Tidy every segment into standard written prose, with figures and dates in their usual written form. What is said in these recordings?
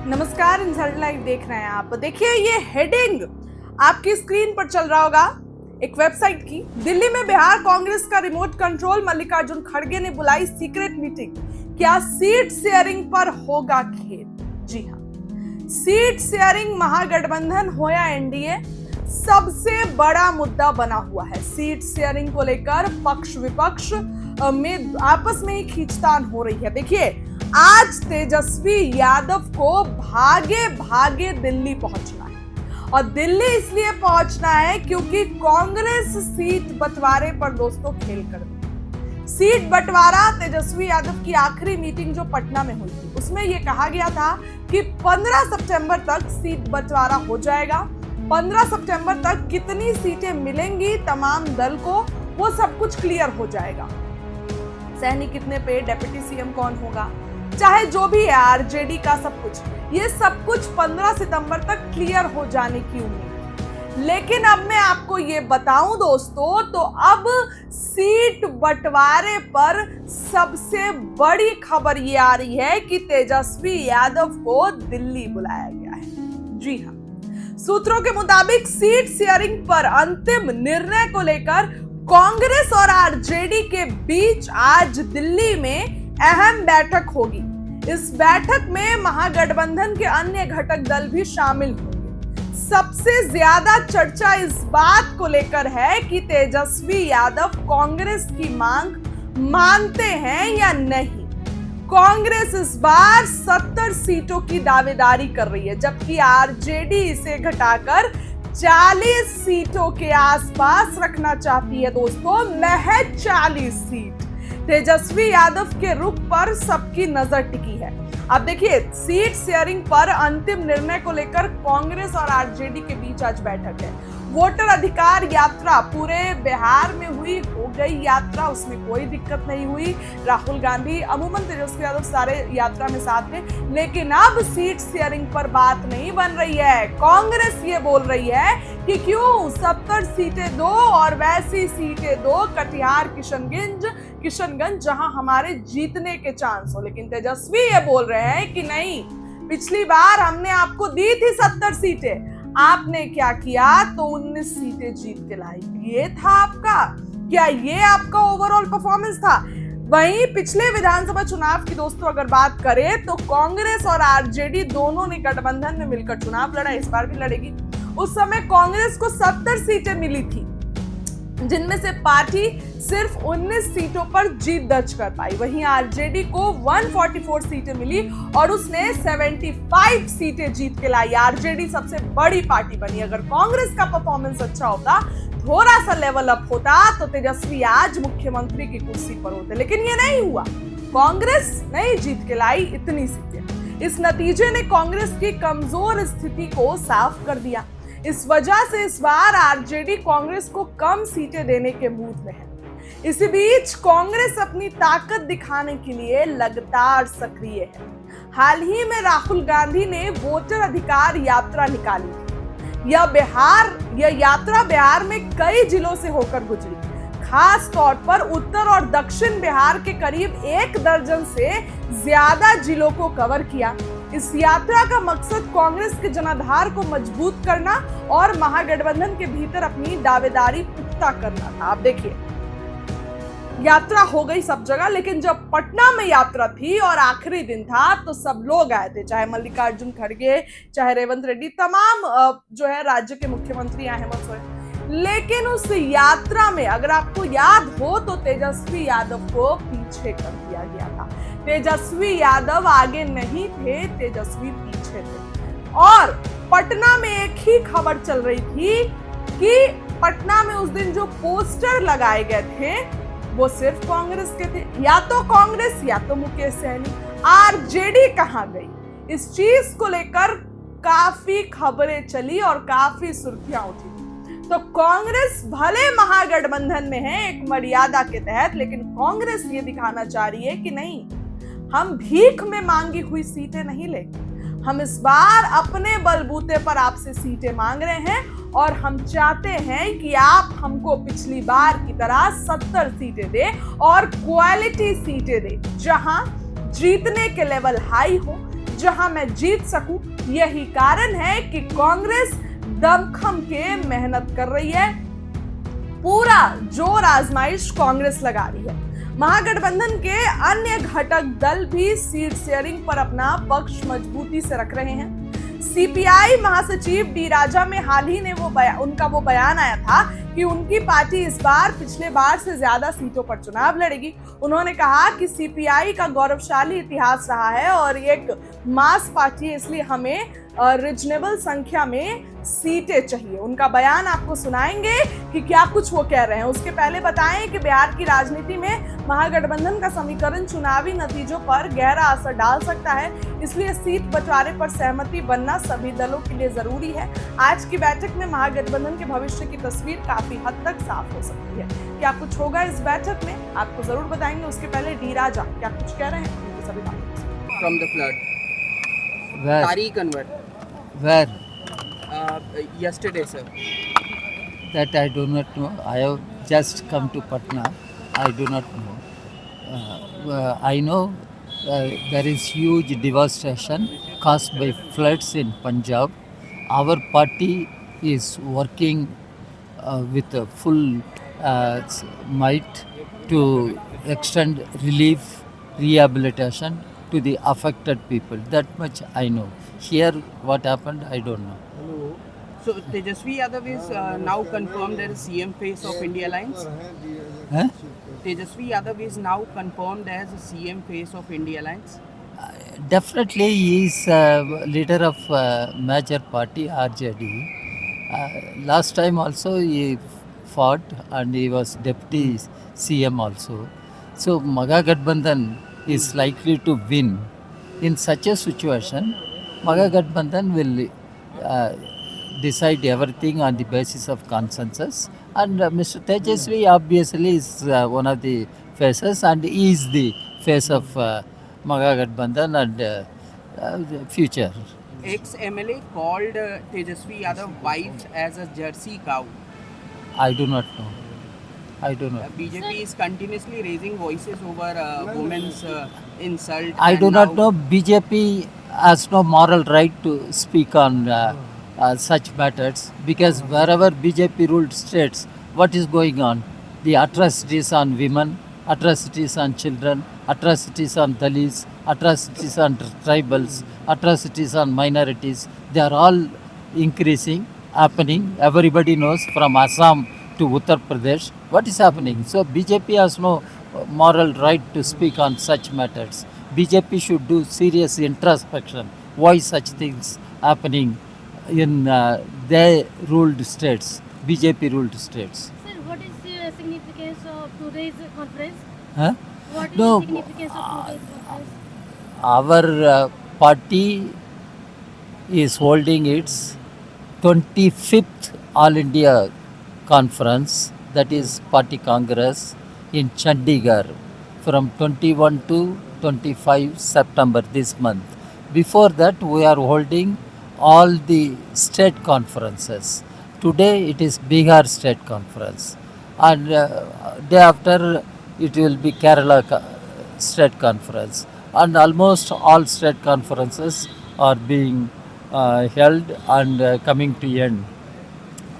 नमस्कार, insider live देख रहे हैं आप। देखिए, ये हेडिंग आपकी स्क्रीन पर चल रहा होगा एक वेबसाइट की। दिल्ली में बिहार कांग्रेस का रिमोट कंट्रोल, मल्लिकार्जुन खड़गे ने बुलाई सीक्रेट मीटिंग। क्या सीट शेयरिंग पर होगा खेल? जी हाँ, सीट शेयरिंग महागठबंधन हो या एनडीए, सबसे बड़ा मुद्दा बना हुआ है। सीट शेयरिंग को लेकर पक्ष विपक्ष में आपस में ही खींचतान हो रही है। देखिए, आज तेजस्वी यादव को भागे भागे दिल्ली पहुंचना है, और दिल्ली इसलिए पहुंचना है क्योंकि कांग्रेस सीट बंटवारे पर दोस्तों खेल कर रही। सीट बंटवारा, तेजस्वी यादव की आखिरी मीटिंग जो पटना में हुई थी, उसमें यह कहा गया था कि 15 सितंबर तक सीट बंटवारा हो जाएगा। 15 सितंबर तक कितनी सीटें मिलेंगी तमाम दल को, वो सब कुछ क्लियर हो जाएगा। सैनिक कितने पे, डेप्यूटी सीएम कौन होगा, चाहे जो भी है, आरजेडी का सब कुछ, ये सब कुछ 15 सितंबर तक क्लियर हो जाने की उम्मीद। लेकिन अब मैं आपको ये बताऊं दोस्तों, तो अब सीट बंटवारे पर सबसे बड़ी खबर ये आ रही है कि तेजस्वी यादव को दिल्ली बुलाया गया है। जी हाँ, सूत्रों के मुताबिक सीट शेयरिंग पर अंतिम निर्णय को लेकर कांग्रेस और आरजेडी के बीच आज दिल्ली में अहम बैठक होगी। इस बैठक में महागठबंधन के अन्य घटक दल भी शामिल होंगे। सबसे ज्यादा चर्चा इस बात को लेकर है कि तेजस्वी यादव कांग्रेस की मांग मानते हैं या नहीं। कांग्रेस इस बार 70 सीटों की दावेदारी कर रही है, जबकि आरजेडी इसे घटाकर 40 सीटों के आसपास रखना चाहती है दोस्तों, महज 40 सीट। तेजस्वी यादव के रुख पर सबकी नजर टिकी है। अब देखिए, सीट शेयरिंग पर अंतिम निर्णय को लेकर कांग्रेस और आरजेडी के बीच आज बैठक है। वोटर अधिकार यात्रा पूरे बिहार में हुई, हो गई यात्रा, उसमें कोई दिक्कत नहीं हुई। राहुल गांधी, अमूमन तेजस्वी यादव सारे यात्रा में साथ थे। लेकिन अब सीट शेयरिंग पर बात नहीं बन रही है। कांग्रेस ये बोल रही है कि क्यों 70 सीटें दो और वैसी सीटें दो कटिहार, किशनगंज, जहां हमारे जीतने के चांस हो। लेकिन तेजस्वी ये बोल रहे हैं कि नहीं, पिछली बार हमने आपको दी थी 70 सीटें, आपने क्या किया, तो 19 सीटें जीत के लाई। ये था आपका, क्या ये आपका ओवरऑल परफॉर्मेंस था? वहीं पिछले विधानसभा चुनाव की दोस्तों अगर बात करें तो कांग्रेस और आरजेडी दोनों ने गठबंधन में मिलकर चुनाव लड़ा, इस बार भी लड़ेगी। उस समय कांग्रेस को 70 सीटें मिली थी, जिनमें से पार्टी सिर्फ 19 सीटों पर जीत दर्ज कर पाई। वहीं आरजेडी को 144 सीटें मिली और उसने 75 सीटें जीत के लाई। आरजेडी सबसे बड़ी पार्टी बनी। अगर कांग्रेस का परफॉर्मेंस अच्छा होता, थोड़ा सा लेवल अप होता, तो तेजस्वी आज मुख्यमंत्री की कुर्सी पर होते। लेकिन ये नहीं हुआ, कांग्रेस नहीं जीत के लाई इतनी सीटें। इस नतीजे ने कांग्रेस की कमजोर स्थिति को साफ कर दिया। इस वजह से इस बार आरजेडी कांग्रेस को कम सीटें देने के मूड में है। इसी बीच कांग्रेस अपनी ताकत दिखाने के लिए लगातार सक्रिय है। हाल ही में राहुल गांधी ने वोटर अधिकार यात्रा निकाली थी। यह यात्रा बिहार में कई जिलों से होकर गुजरी। खास तौर पर उत्तर और दक्षिण बिहार के करीब 1 दर्जन से ज्यादा जिलों को कवर किया। इस यात्रा का मकसद कांग्रेस के जनाधार को मजबूत करना और महागठबंधन के भीतर अपनी दावेदारी पुख्ता करना था। आप देखिए, यात्रा हो गई सब जगह, लेकिन जब पटना में यात्रा थी और आखिरी दिन था तो सब लोग आए थे, चाहे मल्लिकार्जुन खड़गे, चाहे रेवंत रेड्डी, तमाम जो है राज्य के मुख्यमंत्री आए, हेमंत सोरेन। लेकिन उस यात्रा में अगर आपको याद हो तो तेजस्वी यादव को पीछे कर दिया गया था। तेजस्वी यादव आगे नहीं थे, तेजस्वी पीछे थे। और पटना में एक ही खबर चल रही थी कि पटना में उस दिन जो पोस्टर लगाए गए थे वो सिर्फ कांग्रेस के थे, या तो कांग्रेस या तो मुकेश सहनी। आरजेडी कहां गई, इस चीज को लेकर काफी खबरें चली और काफी सुर्खियां उठी। तो कांग्रेस भले महागठबंधन में है एक मर्यादा के तहत, लेकिन कांग्रेस ये दिखाना चाह रही है कि नहीं, हम भीख में मांगी हुई सीटें नहीं लेंगे। हम इस बार अपने बलबूते पर आपसे सीटें मांग रहे हैं और हम चाहते हैं कि आप हमको पिछली बार की तरह 70 सीटें दें और क्वालिटी सीटें दें, जहां जीतने के लेवल हाई हो, जहां मैं जीत सकूं। यही कारण है कि कांग्रेस दमखम के मेहनत कर रही है, पूरा जोर आजमाइश कांग्रेस लगा रही है। महागठबंधन के अन्य घटक दल भी सीट शेयरिंग पर अपना पक्ष मजबूती से रख रहे हैं। सीपीआई महासचिव डी राजा में हाल ही ने उनका वो बयान आया था कि उनकी पार्टी इस बार पिछले बार से ज्यादा सीटों पर चुनाव लड़ेगी। उन्होंने कहा कि सीपीआई का गौरवशाली इतिहास रहा है और ये एक मास पार्टी है, इसलिए हमें रीजनेबल संख्या में सीटें चाहिए। उनका बयान आपको सुनाएंगे कि क्या कुछ वो कह रहे हैं। उसके पहले बताएं कि बिहार की राजनीति में महागठबंधन का समीकरण चुनावी नतीजों पर गहरा असर डाल सकता है, इसलिए सीट बंटवारे पर सहमति बनना सभी दलों के लिए जरूरी है। आज की बैठक में महागठबंधन के भविष्य की तस्वीर काफी हद तक साफ हो सकती है। क्या कुछ होगा इस बैठक में आपको जरूर बताएंगे। उसके पहले डी राजा क्या कुछ कह रहे हैं, उनकी सभी बातें। From the flood. Where? Tariq Anwar. Where? Yesterday, sir. That I do not know. I have just come to Patna. I do not know. I know there is huge devastation caused by floods in Punjab. Our party is working with a full might to extend relief, rehabilitation to the affected people. That much I know. Here, what happened, I don't know. So Tejasvi Yadav is now confirmed as CM face of India Alliance. Huh? Tejasvi Yadav is now confirmed as CM face of India Alliance. Definitely, he is leader of major party RJD. Last time also he fought and he was deputy CM also. So Maga Gadbandhan is likely to win. In such a situation, Maga Gadbandhan will decide everything on the basis of consensus. And Mr. Tejasvi obviously is one of the faces, and he is the face of Maga Gadbandhan and the future. Ex-MLA called Tejasvi Yadav wife as a Jersey cow. I do not know. I don't know. BJP is continuously raising voices over women's insult. I and do not now- know. BJP has no moral right to speak on such matters, because wherever BJP ruled states, what is going on? The atrocities on women, atrocities on children, atrocities on Dalits, atrocities on tribals, atrocities on minorities, they are all increasing, happening. Everybody knows from Assam to Uttar Pradesh what is happening. So BJP has no moral right to speak on such matters. BJP should do serious introspection. Why such things happening in their ruled states, BJP ruled states? Sir, what is the significance of today's conference? Huh? What is No, the significance of today's conference? Our party is holding its 25th All India Conference, that is Party Congress, in Chandigarh from 21 to 25 September this month. Before that, we are holding all the state conferences. Today it is Bihar State Conference, and day after it will be Kerala State Conference, and almost all state conferences are being held and coming to end.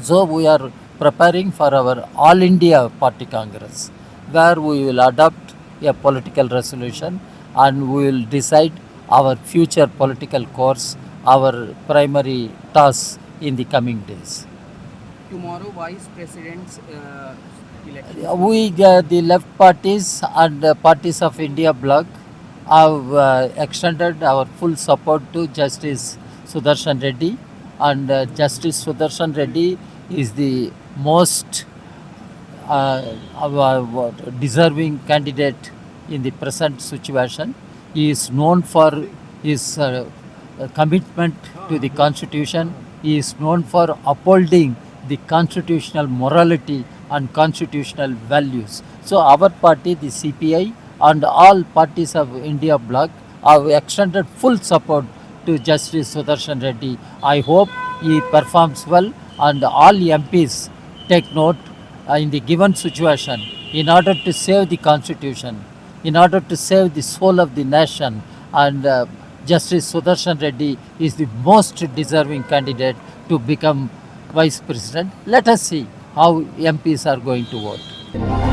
So we are preparing for our All India Party Congress, where we will adopt a political resolution and we will decide our future political course, our primary tasks in the coming days. Tomorrow, Vice President's election. We, the left parties and parties of India bloc, have extended our full support to Justice Sudarshan Reddy, and Justice Sudarshan Reddy is the most deserving candidate in the present situation. He is known for his commitment to the Constitution. He is known for upholding the constitutional morality and constitutional values. So our party, the CPI, and all parties of India bloc have extended full support to Justice Sudarshan Reddy. I hope he performs well, and all MPs take note in the given situation, in order to save the Constitution, in order to save the soul of the nation, and Justice Sudarshan Reddy is the most deserving candidate to become Vice President. Let us see how MPs are going to vote.